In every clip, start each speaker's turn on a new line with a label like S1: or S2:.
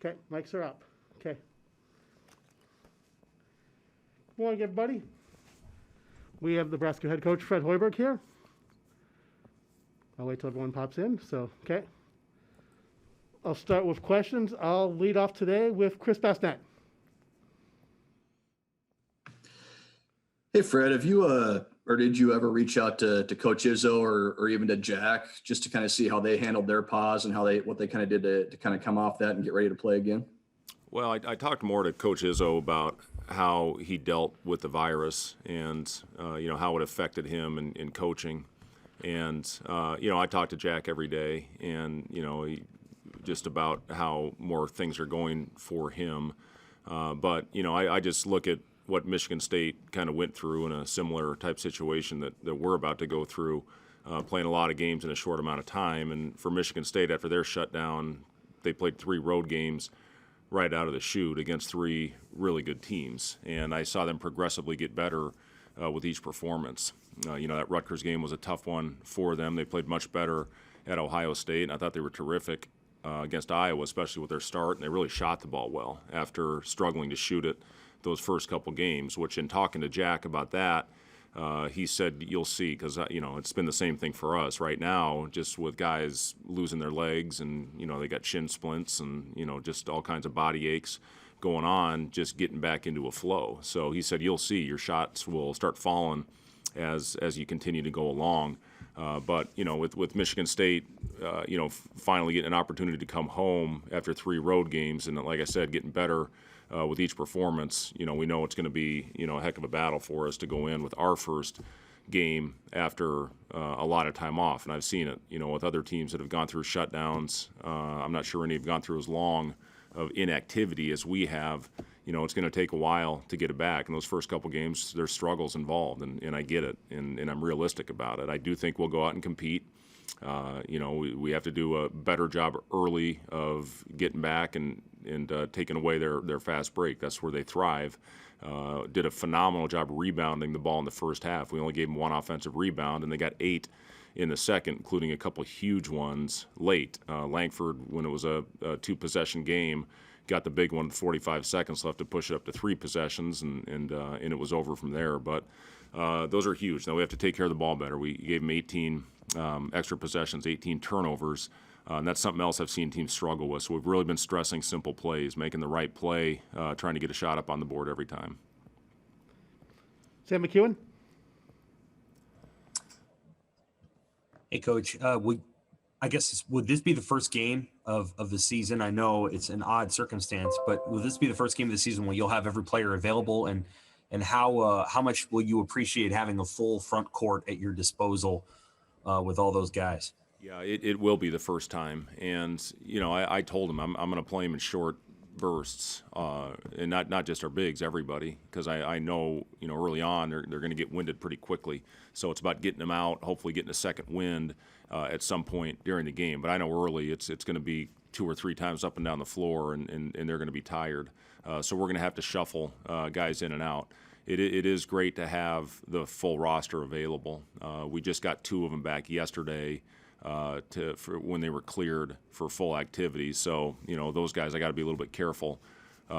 S1: Okay, mics are up. Okay. Good morning, everybody. We have Nebraska head coach Fred Hoiberg here. I'll wait till everyone pops in. So, okay. I'll start with questions. I'll lead off today with Chris Basnet.
S2: Hey, Fred, have you or did you ever reach out to Coach Izzo or even to Jack just to kind of see how they handled their pause and what they kind of did to kind of come off that and get ready to play again?
S3: Well, I talked more to Coach Izzo about how he dealt with the virus and how it affected him in coaching, and I talk to Jack every day, and just about how more things are going for him, but I just look at what Michigan State kind of went through in a similar type situation that we're about to go through, playing a lot of games in a short amount of time. And for Michigan State, after their shutdown, they played 3 road games right out of the chute against 3 really good teams. And I saw them progressively get better with each performance. That Rutgers game was a tough one for them. They played much better at Ohio State, and I thought they were terrific against Iowa, especially with their start. And they really shot the ball well after struggling to shoot it those first couple games, which in talking to Jack about that, he said, you'll see, because, it's been the same thing for us right now, just with guys losing their legs and, they got shin splints and, just all kinds of body aches going on, just getting back into a flow. So he said, you'll see, your shots will start falling as you continue to go along. But, with Michigan State, finally getting an opportunity to come home after 3 road games and, like I said, getting better with each performance, we know it's going to be, a heck of a battle for us to go in with our first game after a lot of time off. And I've seen it, with other teams that have gone through shutdowns. I'm not sure any have gone through as long of inactivity as we have. It's going to take a while to get it back. In those first couple games, there's struggles involved, and I get it, and I'm realistic about it. I do think we'll go out and compete. We have to do a better job early of getting back and taking away their fast break. That's where they thrive. Did a phenomenal job rebounding the ball in the first half. We only gave them 1 offensive rebound, and they got 8 in the second, including a couple huge ones late. Langford, when it was a 2-possession game, got the big one with 45 seconds left to push it up to 3 possessions, and it was over from there. But those are huge. Now we have to take care of the ball better. We gave them 18 extra possessions, 18 turnovers. And that's something else I've seen teams struggle with. So we've really been stressing simple plays, making the right play, trying to get a shot up on the board every time.
S1: Sam McEwen.
S4: Hey, Coach. I guess would this be the first game of the season? I know it's an odd circumstance, but will this be the first game of the season where you'll have every player available? And how much will you appreciate having a full front court at your disposal with all those guys?
S3: Yeah, it will be the first time. And, I told him I'm going to play him in short bursts, and not just our bigs, everybody, because I know, early on they're going to get winded pretty quickly. So it's about getting them out, hopefully getting a second wind at some point during the game. But I know early it's going to be 2 or 3 times up and down the floor, and they're going to be tired. So we're going to have to shuffle guys in and out. It is great to have the full roster available. We just got 2 of them back yesterday. For when they were cleared for full activity. So, those guys, I got to be a little bit careful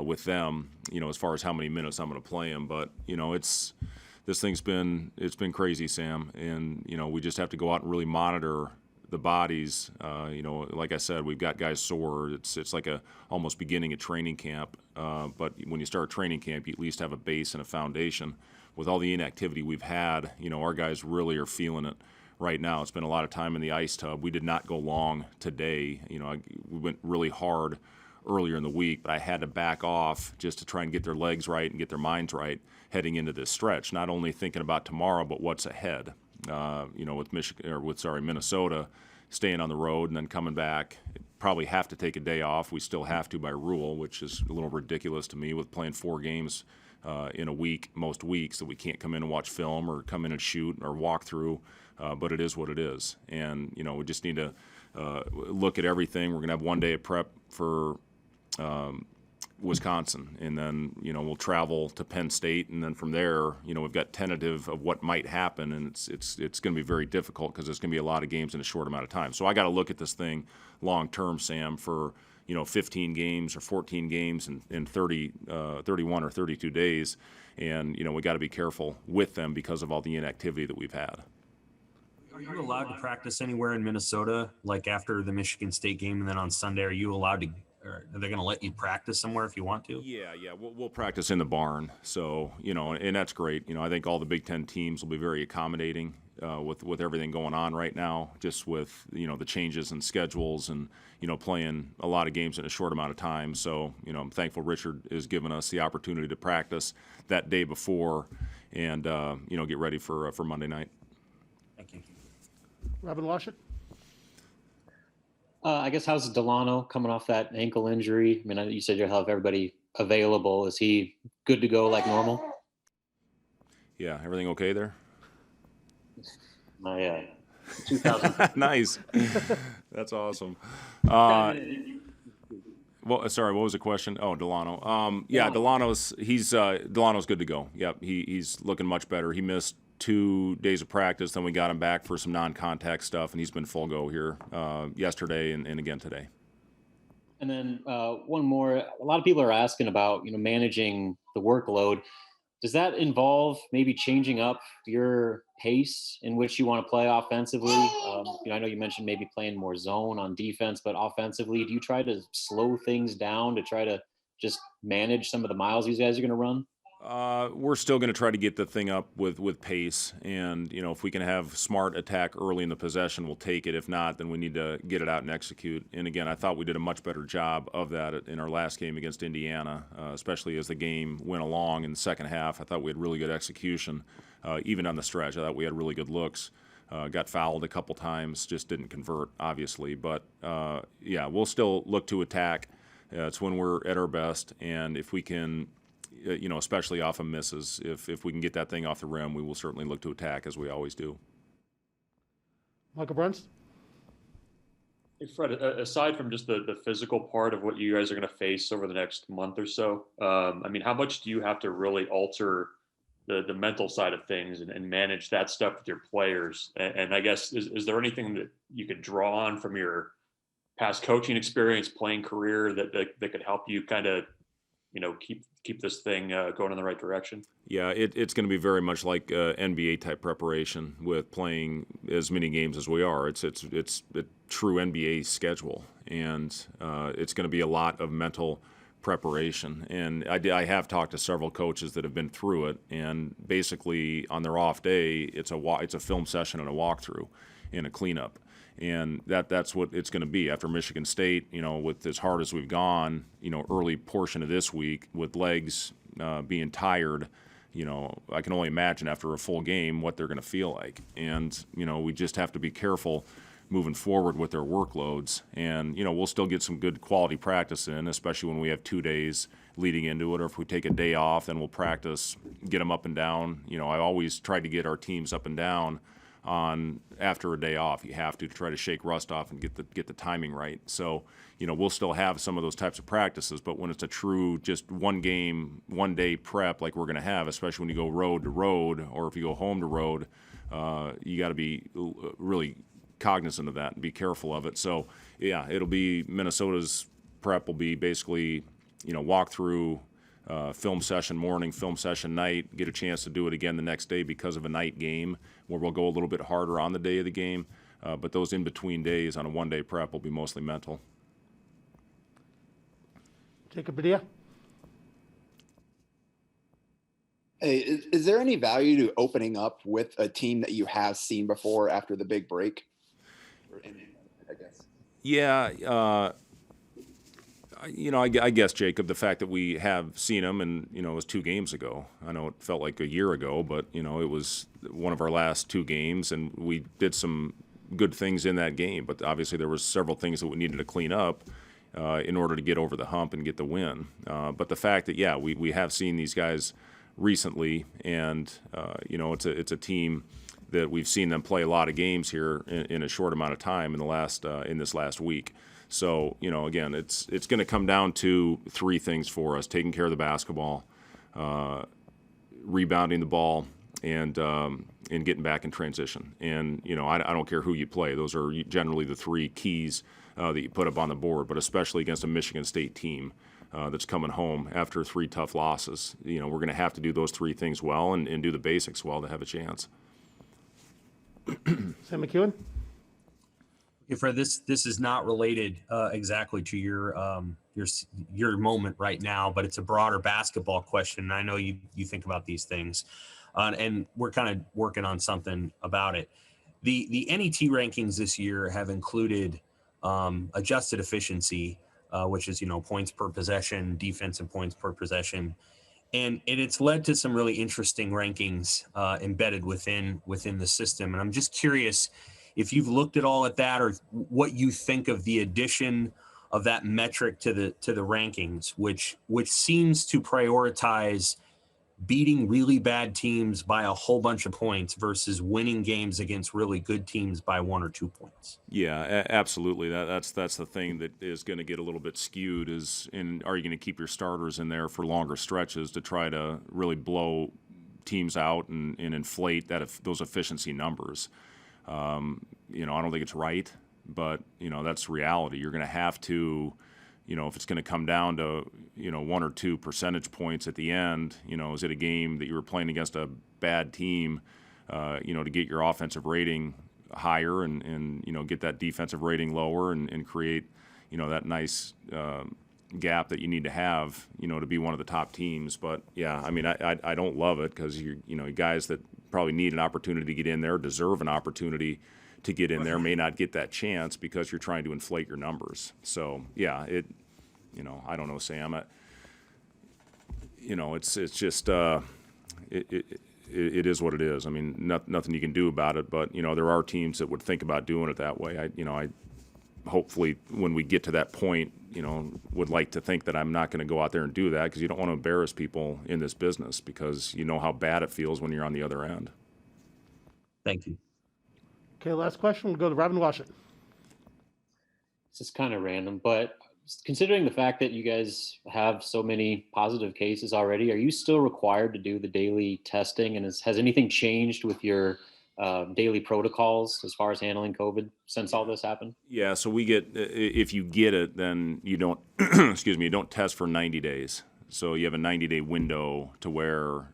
S3: with them, as far as how many minutes I'm going to play them. But, this thing's been crazy, Sam. And, we just have to go out and really monitor the bodies. Like I said, we've got guys sore. It's like almost beginning a training camp. But when you start training camp, you at least have a base and a foundation. With all the inactivity we've had, our guys really are feeling it. Right now, it's been a lot of time in the ice tub. We did not go long today. We went really hard earlier in the week, but I had to back off just to try and get their legs right and get their minds right heading into this stretch. Not only thinking about tomorrow, but what's ahead. With Minnesota, staying on the road and then coming back. Probably have to take a day off. We still have to by rule, which is a little ridiculous to me with playing 4 games in a week, most weeks, that we can't come in and watch film or come in and shoot or walk through. But it is what it is. And, we just need to look at everything. We're going to have 1 day of prep for Wisconsin. And then, we'll travel to Penn State. And then from there, we've got tentative of what might happen. And it's going to be very difficult because there's going to be a lot of games in a short amount of time. So I got to look at this thing long term, Sam, for, 15 games or 14 games in 31 or 32 days. And, we got to be careful with them because of all the inactivity that we've had.
S4: Are you allowed to practice anywhere in Minnesota, like after the Michigan State game and then on Sunday? Are you allowed to, or are they going to let you practice somewhere if you want to?
S3: Yeah, we'll practice in the barn. So, and that's great. I think all the Big Ten teams will be very accommodating with everything going on right now, just with, the changes in schedules and, playing a lot of games in a short amount of time. So, I'm thankful Richard has given us the opportunity to practice that day before and, get ready for Monday night.
S4: Thank you.
S1: Robin Washut?
S5: I guess how's Delano coming off that ankle injury? I mean, you said you'll have everybody available. Is he good to go like normal?
S3: Yeah, everything okay there?
S5: My 2000.
S3: Nice. That's awesome. Well, sorry, what was the question? Oh, Delano. Delano's good to go. Yep, he's looking much better. He missed 2 days of practice, then we got him back for some non-contact stuff, and he's been full go here yesterday and again today.
S5: And then one more. A lot of people are asking about managing the workload. Does that involve maybe changing up your pace in which you want to play offensively? I know you mentioned maybe playing more zone on defense, but offensively, do you try to slow things down to try to just manage some of the miles these guys are going to run?
S3: We're still going to try to get the thing up with pace, and if we can have smart attack early in the possession, we'll take it. If not, then we need to get it out and execute. And again, I thought we did a much better job of that in our last game against Indiana, especially as the game went along in the second half. I thought we had really good execution, even on the stretch. I thought we had really good looks. Got fouled a couple times, just didn't convert, obviously. But we'll still look to attack. It's when we're at our best, and if we can. Especially off of misses. If we can get that thing off the rim, we will certainly look to attack as we always do.
S1: Michael Bruns?
S6: Hey, Fred, aside from just the physical part of what you guys are going to face over the next month or so, how much do you have to really alter the mental side of things and manage that stuff with your players? And I guess, is there anything that you could draw on from your past coaching experience, playing career that could help you kind of keep this thing going in the right direction?
S3: Yeah, it's going to be very much like NBA type preparation with playing as many games as we are. It's a true NBA schedule, and it's going to be a lot of mental preparation. And I have talked to several coaches that have been through it, and basically on their off day, it's a film session and a walkthrough and a cleanup. And that's what it's going to be after Michigan State, with as hard as we've gone, early portion of this week with legs being tired, I can only imagine after a full game what they're going to feel like. And, we just have to be careful moving forward with their workloads. And, we'll still get some good quality practice in, especially when we have 2 days leading into it. Or if we take a day off, then we'll practice, get them up and down. I always try to get our teams up and down on after a day off. You have to try to shake rust off and get the timing right. So, we'll still have some of those types of practices, but when it's a true just one game, 1 day prep like we're going to have, especially when you go road to road or if you go home to road, you got to be really cognizant of that and be careful of it. So, yeah, it'll be Minnesota's prep will be basically, walk through film session morning, film session night, get a chance to do it again the next day because of a night game where we'll go a little bit harder on the day of the game. But those in-between days on a one-day prep will be mostly mental.
S1: Jacob Badia?
S7: Hey, is there any value to opening up with a team that you have seen before after the big break? I guess.
S3: Yeah, I guess, Jacob, the fact that we have seen them and, it was 2 games ago. I know it felt like a year ago, but, it was one of our last 2 games, and we did some good things in that game. But obviously there was several things that we needed to clean up in order to get over the hump and get the win. But the fact that, yeah, we have seen these guys recently, and, it's a team that we've seen them play a lot of games here in a short amount of time in this last week. So, again, it's going to come down to 3 things for us: taking care of the basketball, rebounding the ball, and getting back in transition. And, I don't care who you play. Those are generally the three keys that you put up on the board, but especially against a Michigan State team that's coming home after 3 tough losses. We're going to have to do those 3 things well and do the basics well to have a chance.
S1: Sam McEwen?
S4: Okay, Fred, this is not related exactly to your moment right now, but it's a broader basketball question. And I know you think about these things, and we're kind of working on something about it. The NET rankings this year have included adjusted efficiency, which is points per possession, defensive points per possession, and it's led to some really interesting rankings embedded within the system. And I'm just curious if you've looked at all at that, or what you think of the addition of that metric to the rankings, which seems to prioritize beating really bad teams by a whole bunch of points versus winning games against really good teams by 1 or 2 points.
S3: Yeah, absolutely. That's the thing that is going to get a little bit skewed are you going to keep your starters in there for longer stretches to try to really blow teams out and inflate those efficiency numbers? I don't think it's right, but that's reality. You're going to have to, if it's going to come down to 1 or 2 percentage points at the end, is it a game that you were playing against a bad team, to get your offensive rating higher and get that defensive rating lower and create that nice gap that you need to have to be one of the top teams. But yeah, I mean, I don't love it because guys that probably need an opportunity to get in there, deserve an opportunity to get in there, may not get that chance because you're trying to inflate your numbers. So yeah, I don't know, Sam. It's just it is what it is. I mean, nothing you can do about it. But there are teams that would think about doing it that way. I hopefully when we get to that point, would like to think that I'm not going to go out there and do that, because you don't want to embarrass people in this business, because you know how bad it feels when you're on the other end.
S4: Thank you.
S1: Okay, last question. We'll go to Robin Washington.
S5: This is kind of random, but considering the fact that you guys have so many positive cases already, are you still required to do the daily testing? And has anything changed with your daily protocols as far as handling COVID since all this happened?
S3: Yeah, so we get, if you get it, then you don't, you don't test for 90 days. So you have a 90-day window to where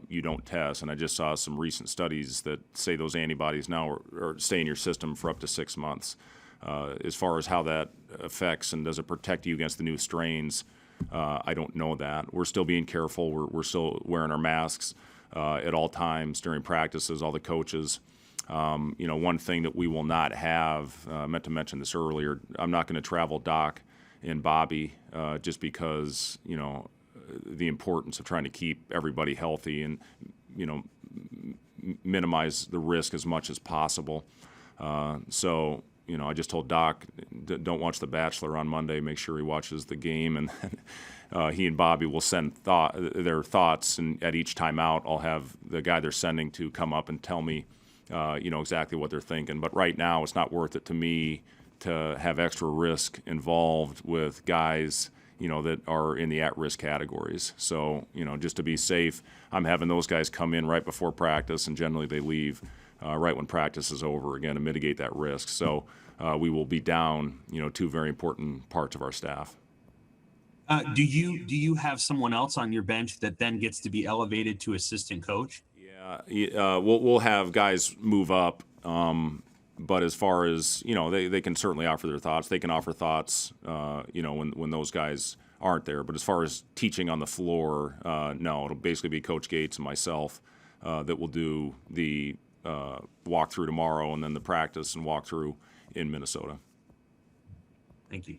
S3: you don't test. And I just saw some recent studies that say those antibodies now stay in your system for up to 6 months. As far as how that affects and does it protect you against the new strains, I don't know that. We're still being careful. We're still wearing our masks at all times during practices, all the coaches. One thing that we will not have, I meant to mention this earlier, I'm not going to travel Doc and Bobby just because, the importance of trying to keep everybody healthy and, minimize the risk as much as possible. So I just told Doc, don't watch The Bachelor on Monday. Make sure he watches the game, and he and Bobby will send their thoughts. And at each timeout, I'll have the guy they're sending to come up and tell me, exactly what they're thinking. But right now, it's not worth it to me to have extra risk involved with guys, that are in the at-risk categories. So, just to be safe, I'm having those guys come in right before practice, and generally they leave right when practice is over, again, to mitigate that risk. So we will be down, 2 very important parts of our staff.
S4: Do you have someone else on your bench that then gets to be elevated to assistant coach?
S3: Yeah, we'll have guys move up. But as far as, they can certainly offer their thoughts. They can offer thoughts, when those guys aren't there. But as far as teaching on the floor, no, it'll basically be Coach Gates and myself that will do the walkthrough tomorrow, and then the practice and walkthrough in Minnesota.
S4: Thank you.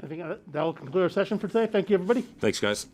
S1: I think that will conclude our session for today. Thank you, everybody.
S3: Thanks, guys.